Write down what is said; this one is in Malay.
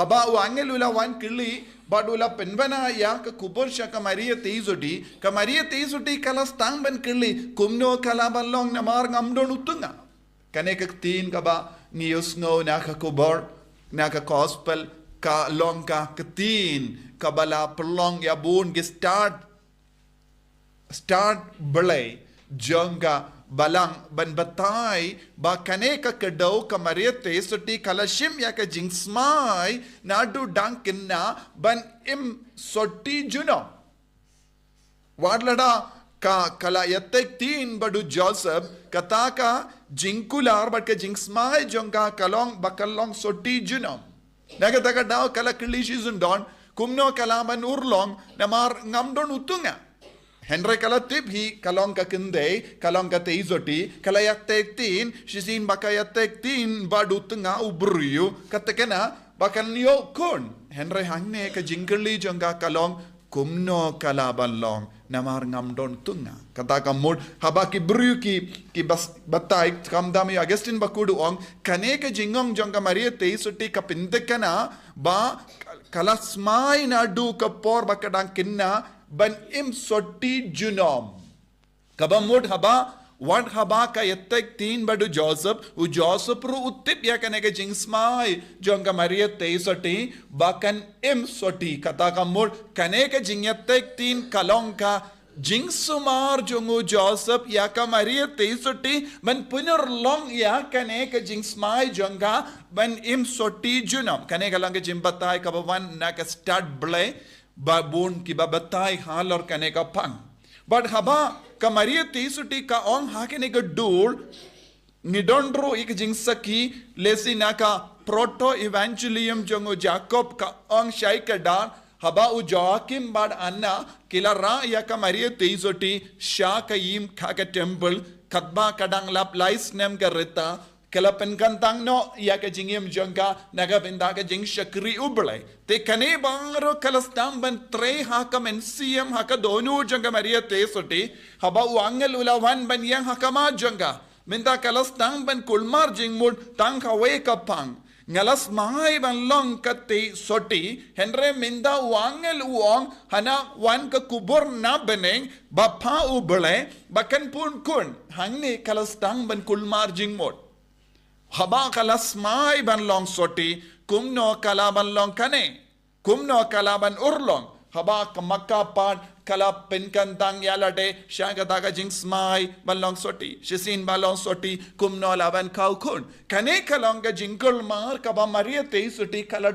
haba u angelula wan kili badula penvana ya ka kuborsha ka Maria teisuti kala stang ban kili kumno kala balong na mar ngamdon utunga kane ka tin ka ba news ngo na ka kubor na ka gospel ka long ka tin ka bala pelong ya bun ge start belai jonga balang ban batai ba kane ka kedau ka Maria teisuti kala shim ya ka jingsmai nadu dankin na ban im sotti juno wadlada ka kala yatek tin badu Joseph kataka jingkular but ka jingsmai jonga kalong bakalong sotti juno naga taka daw kala kilishizun don kumno kalaman urlong namar ngamdon utunga Henry kala tip hi kalong ka kinde kalong ka teizoti kala yatek tin shisin baka yatek tin badu tunga ubruyu katekena bakan yo kon Henry hangne ka jingkeli jonga kalong kumno kalabalong namar ngamdon tunga kata kamud haba ki bru ki batai kamdami Augustine bakudu ong kane ka jingong jonga Maria teizoti ka pindekana ba kala smai na du ka por bakadang kinna ban im sotti junom kabamud haba what haba ka yatek tin badu Joseph u Joseph ru utip ya kane ke jingsmai jonga Maria teisoti bakan im sotti kata kamud kane ke jingyatek tin kalongka jingsumar jongu Joseph ya ka Maria teisoti ban punur long ya kane ke jingsmai jonga ban im sotti junom kane kalong ke jimbatai kabawan na ka start blay babun ki babatai halor kane ka pang but haba ka Maria teisuti ka ong hakene ka dur nidondro ik jingsaki lesi naka proto evangelium jongo Jacob ka ong shai ka dar haba u Joachim bad anna kila ra ya ka Maria teisuti sha ka yim ka ka temple katba kadang lap lais nem ka reta kala penkantang no ya ka jingim jonga naga benda ka jing shakri ublai te kane bangro kala stamban tre ha ka mensiam ha ka donu jonga Maria teisuti haba wangel ulawan ban yang ha ka ma jonga minta kala stamban kulmar jingmud tang ka we ka pang ngalas mai ban long ka te soti henre minda wangel uong hana wan ka kubur na beneng bapa ublai bakan pun kun hangne kala stamban kulmar jingmud haba kalas mai ban long soti kumno kalaban long kane kumno kalaban urlong haba kamakka pat kala penkantang yalade shagadaga jings mai ban long soti shisin ban long soti kumno laban kau kun kane kalonga jingkul mar kaba Maria teisuti kala